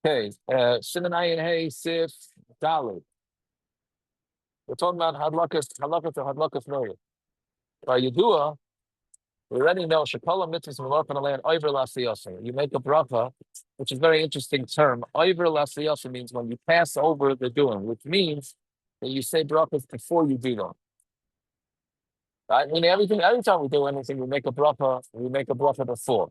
Okay, Sinanayin Hey Sif Dalit. We're talking about hadlakas noya. By Yedua, we already know Shekala mitzvahs malach and land over lasiyasa. You make a bracha, which is a very interesting term. Over lasiyasa means when you pass over the doing, which means that you say brachas before you do them. Right? I mean, every time we do anything, we make a bracha before.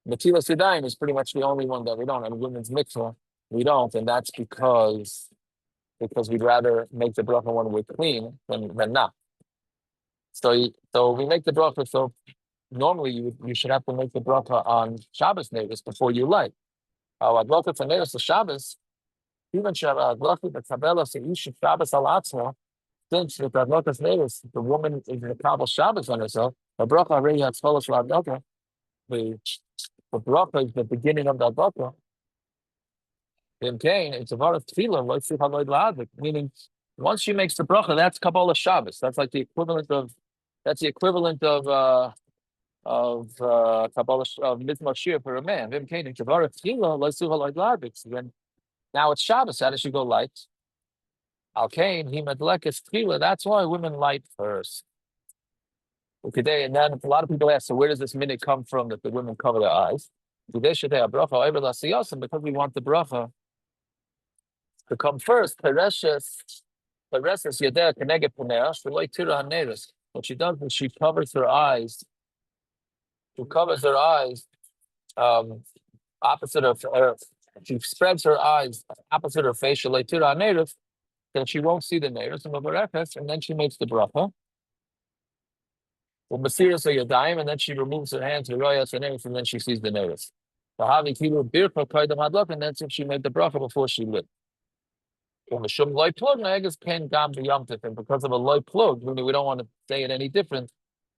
Netilas Yadayim is pretty much the only one that we don't. And women's mitzvah, we don't, and that's because we'd rather make the bracha when we're clean than not. So we make the bracha. So normally you should have to make the bracha on Shabbos neighbors before you light. Bracha for neighbors to Shabbos, even bracha the tabela seish Shabbos al atzma. Since with bracha's neighbors, the woman is in the Kabbalah Shabbos on herself. The bracha already has follows bracha. The bracha is the beginning of the bracha. In Cain, it's a varat tefillah, meaning once she makes the bracha, that's Kabbalah Shabbos. That's like the equivalent of Kabbalah of Mizmor Shir for a man. Then it's a varat tefillah, then now it's Shabbos. How does she go light? Al Cain, he medlekes tefillah. That's why women light first. Okay, and then a lot of people ask, so where does this minute come from that the women cover their eyes? Because we want the bracha to come first. What she does is she covers her eyes. She covers her eyes opposite of her. She spreads her eyes opposite her face. Then she won't see the neiros, and then she makes the bracha. And then she removes her hands, and then she sees the neiros. And then she made the bracha before she lit. And because of a loy plug, we don't want to say it any different.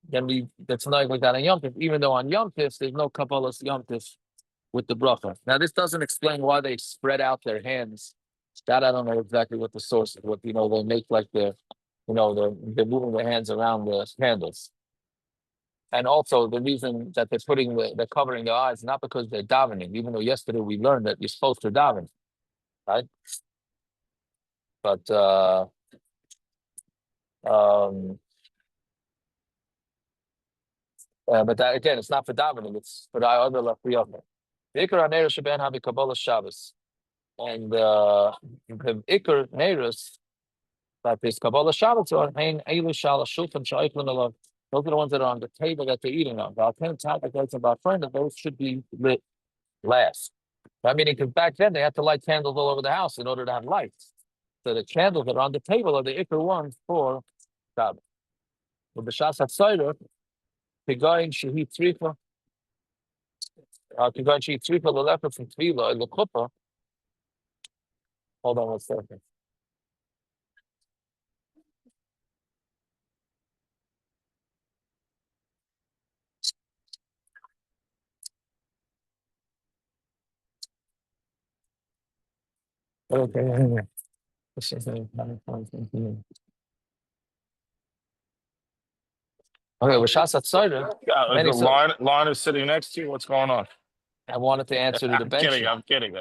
Then that's not like that on Yom Tif. Even though on Yom Tif there's no Kabbalah Yom Tif with the bracha. Now this doesn't explain why they spread out their hands. That I don't know exactly what the source is. What they make like they're moving their hands around the handles. And also the reason that they're covering their eyes not because they're davening, even though yesterday we learned that you're supposed to daven, right? But that, again, it's not for davening; it's for the other lafriyot. The ikar haneirus sheben habi Kabbalah Shabbos, and the ikar neirus that is Kabbalah Shabbos or hein eilu shal shulchan sha'iklan alav. Those are the ones that are on the table that they're eating on. About 10 topics about friend that those should be lit last. I mean, because back then they had to light candles all over the house in order to have lights. So the candles that are on the table are the ikar ones for Shabbos. With the Shas HaTzorah, Kigayin Shehi Tzricha, Kigayin Shehi Tzricha L'Lecha from Tvila L'Chuppah. Hold on 1 second. Okay. Okay, with Shas HaTzorah. Line is sitting next to you. What's going on? I wanted to answer to the bench. I'm kidding.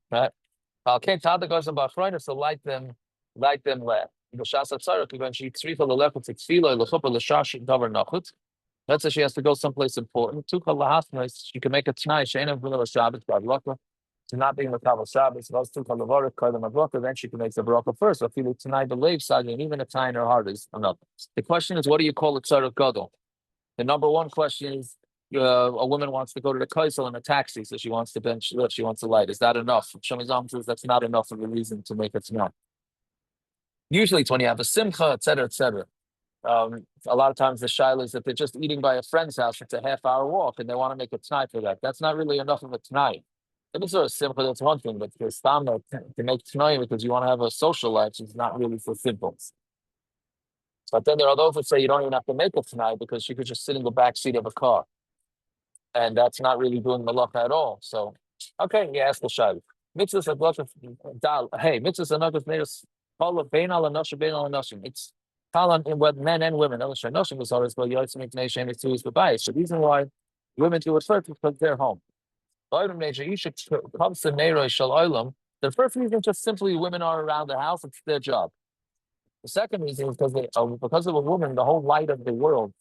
Right. Okay, Tada goes about Friday, so light them left. Let's say she has to go someplace important. She can make a tonight. To not being with Kabbalah Shabbos, then she can make the bracha first. So if you look tonight, the lave side, and even a tie in her heart is enough. The question is, what do you call it tzarech gadol? The number one question is, a woman wants to go to the kaisel in a taxi, so she wants to bench lift, she wants to light. Is that enough? Shemizam says that's not enough of a reason to make it tonight. Usually it's when you have a simcha, etc., etc. A lot of times the shaila is that they're just eating by a friend's house. It's a half-hour walk, and they want to make a tonight for that. That's not really enough of a tonight. If it's sort of simple, that's one thing, but for stammer to make tonight because you want to have a social life, it's not really for simple. But then there are those that say you don't even have to make it tonight because you could just sit in the back seat of a car, and that's not really doing malacha at all. So, okay, you ask the shaila. Mitzvahs are blood of dal. Hey, mitzvahs are not just made of all of bein al anashim, bein al anashim. Talon in what men and women. So the reason why women do it first is because they're home. Comes to the first reason is just simply women are around the house, it's their job. The second reason is because of a woman, the whole light of the world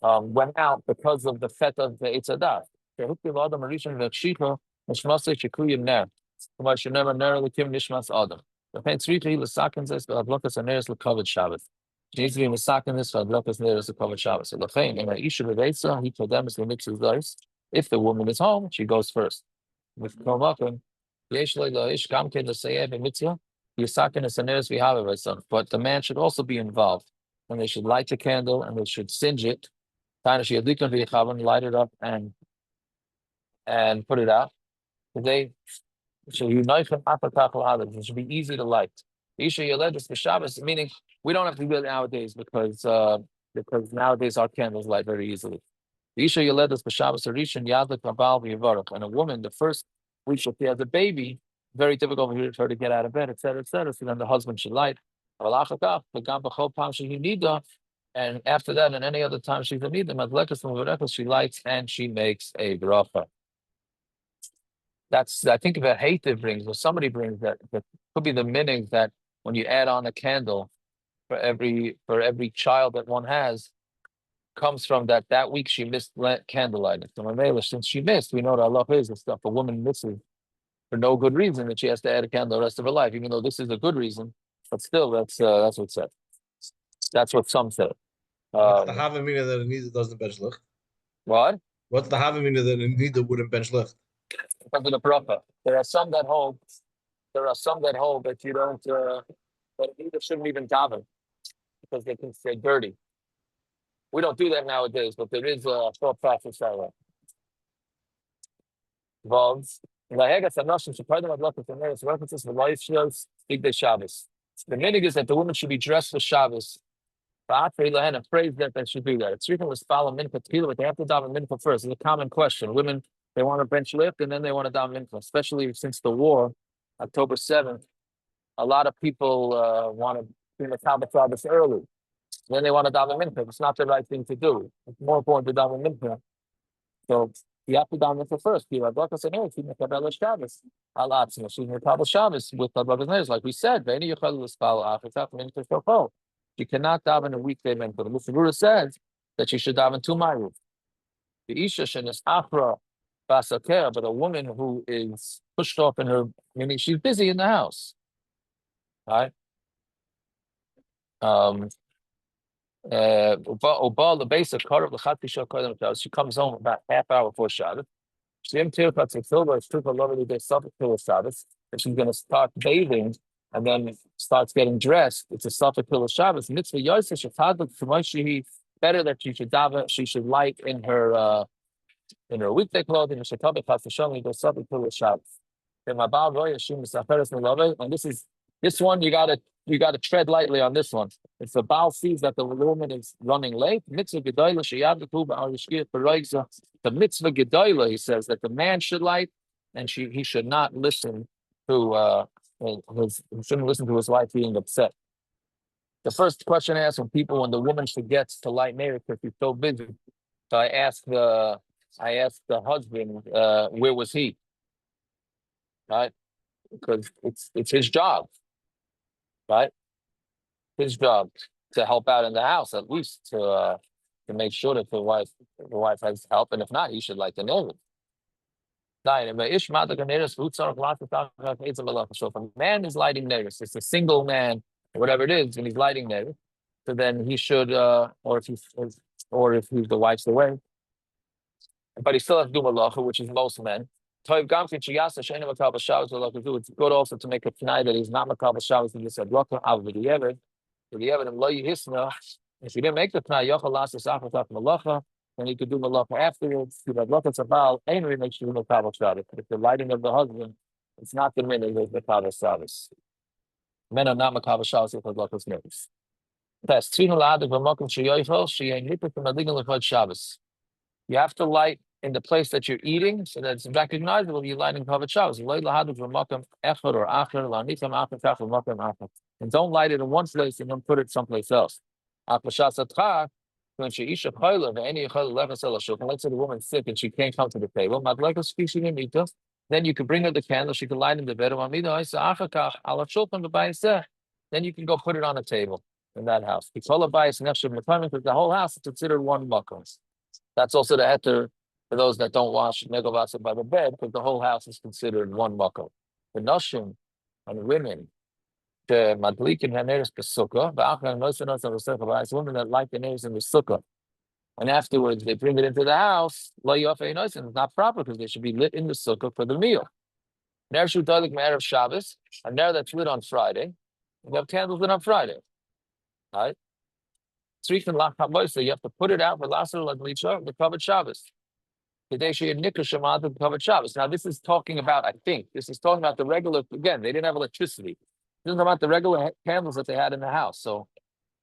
went out because of the fet of the Eitzadah. The pain 3 Lasakin says, but Ablokas and Neres Lakovid Shabbos. She needs to be Masakin this for Ablokas Neres Lakovid Shabbos. So the pain in Isha Revetza, he told them is the mix of dice. If the woman is home, she goes first. With Komakim, Yeshle La Ish Gamke the Sayeb and Mitzvah, Yasakin is Neres Vihava, but the man should also be involved. And they should light the candle and they should singe it. Light it up and put it out. They so you knife them it should be easy to light. Isha Yeledus B'Shabbos, meaning we don't have to do it nowadays because nowadays our candles light very easily. Isha Yeledus B'Shabbos Arishan Yadlik Mabal V'Yivarach. And a woman, the first week she has a baby, very difficult for her to get out of bed, etc., etc. So then the husband should light. And after that, and any other time she's in need, she lights and she makes a bracha. That's, I think, that Hativ brings, or somebody brings that could be the meaning that when you add on a candle for every child that one has, comes from that week she missed candle lighting. So Mamela, since she missed, we know what Allah is and stuff. A woman misses for no good reason that she has to add a candle the rest of her life, even though this is a good reason. But still, that's what's said. That's what some say. What's the Havamina that a Nida doesn't bench licht? What? What's the Havamina that a Nida wouldn't bench licht? Because of the bracha. There are some that hold that you don't that either shouldn't even daven because they can stay dirty. We don't do that nowadays, but there is a thought process that way. Vogs. References for life shows big day Shabbos. The meaning is that the woman should be dressed for Shabbos. And phrase that they should do that. It's written with follow mincha tequila, but they have to daven mincha first. It's a common question. Women, they want to bench lift and then they want to daven mincha, especially since the war, October 7th. A lot of people want to be Makabah Shabbos early. Then they want to daven mincha. It's not the right thing to do. It's more important to daven mincha. So you have to daven mincha first. You have to say, hey, she's Makabah Shabbos. She's Makabah Shabbos with the brother's neighbors. Like we said, you cannot daven a weekday mincha. The Mufurura says that you should daven 2 ma'ariv. The Isha shenis afra basakeh, but a woman who is pushed off in her, meaning she's busy in the house, right? The basic she comes home about half hour before Shabbos. If she's going to start bathing and then starts getting dressed, it's a Safek Pilah Shabbos. Mitzvah Yosef better that she should light in her weekday clothing. And this one you gotta tread lightly on this one. If the Baal sees that the woman is running late, mitzvah gedola the mitzvah gedola, he says that the man should light and he should not listen to he shouldn't listen to his wife being upset. The first question asked when the woman forgets to light Meir because she's so busy. So I asked the husband, where was he? Right? Because it's his job, right? His job to help out in the house, at least to make sure that the wife has help, and if not, he should light the neighbor. So if a man is lighting neighbors, it's a single man, whatever it is, and he's lighting neighbors, so then he should, or if he's the wife's away, but he still has to do malacha, which is most men. It's good also to make a tonight that he's not makabel Shabbos. He just said if he didn't make the tonight, malacha, then he could do malacha afterwards. It's about makes you makabel Shabbos. If the lighting of the husband, it's not the minute of makabel Shabbos. Men are not makabel Shabbos if malacha's nervous. You have to light in the place that you're eating, so that it's recognizable. You're lighting covered Shabbos. And don't light it in one place and then put it someplace else. When let's say the woman's sick and she can't come to the table, then you can bring her the candle, she can light in the bed. Then you can go put it on a table in that house. Because the whole house is considered one makom. That's also the heter for those that don't wash negovasa by the bed, because the whole house is considered one makom. The noshim and women, the madlikin haneres besukkah, it's women that light the nails in the sukkah. And afterwards, they bring it into the house. It's not proper because they should be lit in the sukkah for the meal. Ner shutalik me'erev Shabbos, a ner that's lit on Friday. You have candles lit on Friday, right? You have to put it out for the covered Shabbos. Covered Shabbos. Now, this is talking about, I think, this is talking about the regular, again, they didn't have electricity. This is about the regular candles that they had in the house. So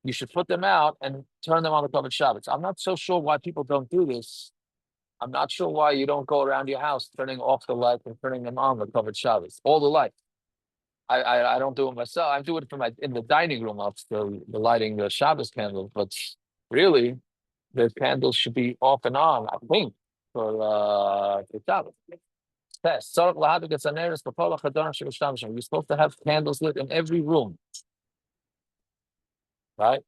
you should put them out and turn them on the covered Shabbos. I'm not so sure why people don't do this. I'm not sure why you don't go around your house turning off the lights and turning them on the covered Shabbos. All the lights. I don't do it myself. I do it in the dining room of the lighting the Shabbos candles, but really the candles should be off and on, I think, for Shabbos. You're supposed to have candles lit in every room, right?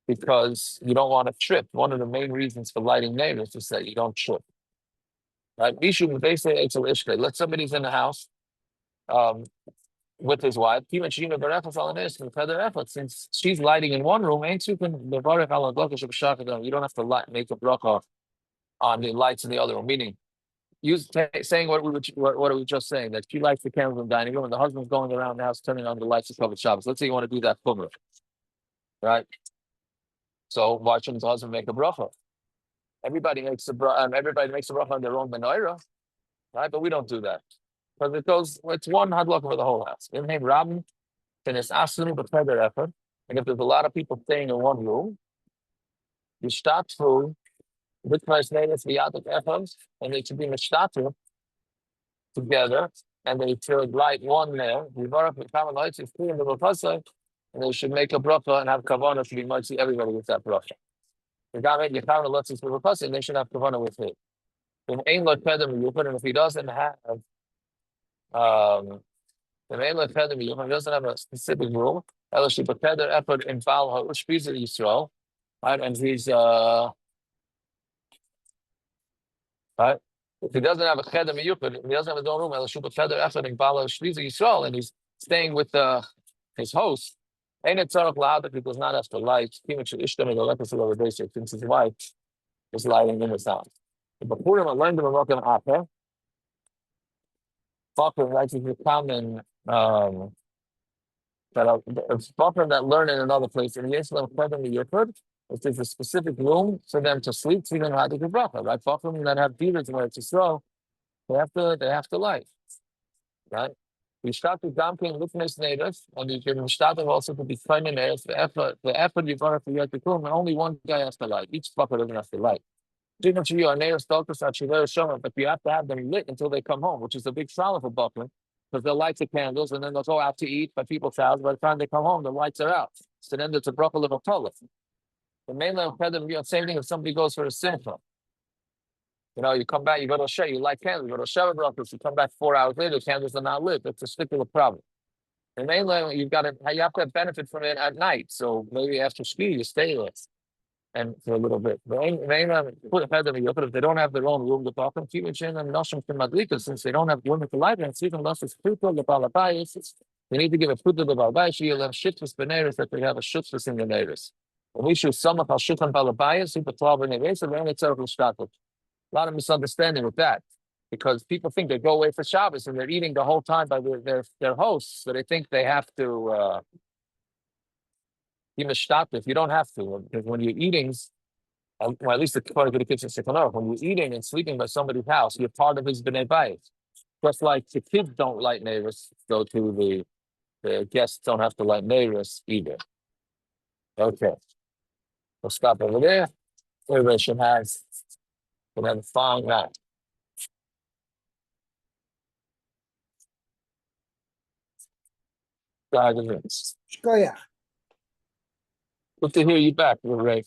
Because you don't want to trip. One of the main reasons for lighting neighbors is that you don't trip. Right? Let somebody's in the house with his wife. Since she's lighting in one room, you don't have to make a bracha on the lights in the other room. Meaning, saying what are we just saying? That she lights the candles in the dining room, and the husband's going around the house turning on the lights to cover Shabbos. Let's say you want to do that chumrah, right? So why shouldn't the husband make a bracha? Everybody makes a bracha on their own menorah, right? But we don't do that. Because it's one hadlok for the whole house. In name Rabin, and it's asunu b'feder effort. And if there's a lot of people staying in one room, you start through with my name is viatic efforts, and they should be mishtatu together, and they should light one there. We borrow the common lights, it's clear in the bracha, and they should make a bracha and have kavanah to be mighty everybody with that bracha. The guy made the common lights for the bracha, and they should have kavanah with it. In ain lo pedem yupad, and if he doesn't have the main he doesn't have a specific rule. Eloshi b'peder effort in Baal ha'ushpiz Yisrael, right? And he's right. If he doesn't have a cheder miyupad, he doesn't have his own room. Eloshi b'peder effort in Baal ha'ushpiz Yisrael, and he's staying with his host. Ain't it tzarich lahad that he does not have to light? Since his wife is lighting in his house. The Bapurim are learned to be working on Bapurim, right? Is common. That buffer that learn in another place, and yes, if there's a specific room for them to sleep, so you don't have to do bracha, right? Buffer that have divas where it's throw, they have to light, right? We start with dumping witness natives, and you can start also to be finding natives. The effort you brought for you to come, and only one guy has to light. Each buffer doesn't have to light. But you have to have them lit until they come home, which is a big problem for buffering. Because they'll light the candles and then they'll go out to eat by people's houses. By the time they come home, the lights are out. So then it's a bracha of a toilet. The mainland pedam, same thing if somebody goes for a simcha. You come back, you go to a show, you light candles, you go to a shower brachas, you come back 4 hours later, the candles are not lit. That's a particular problem. In mainland, you have to have benefit from it at night. So maybe after ski, you stay lit. And for a little bit. If they don't have their own room to talk and since they don't have women to light and even unless it's frutal the balabayas, they need to give a frutal the balabayas, you'll have shitfus beneris that they have a shitfus in the neighbors. When we should sum up our shulchan balabayas, super 12 in the so then it's a lot of misunderstanding with that. Because people think they go away for Shabbos and they're eating the whole time by their hosts, so they think they have to even stop if you don't have to, because when you're eating, well, at least according to the kitchen second, when you're eating and sleeping by somebody's house, you're part of his b'nei bayit. Just like the kids don't light neighbors, so to the guests don't have to light neighbors either. Okay, we'll stop over there. Everybody should have a fine night. Guys, Shkoyach. good to hear you back, Ray.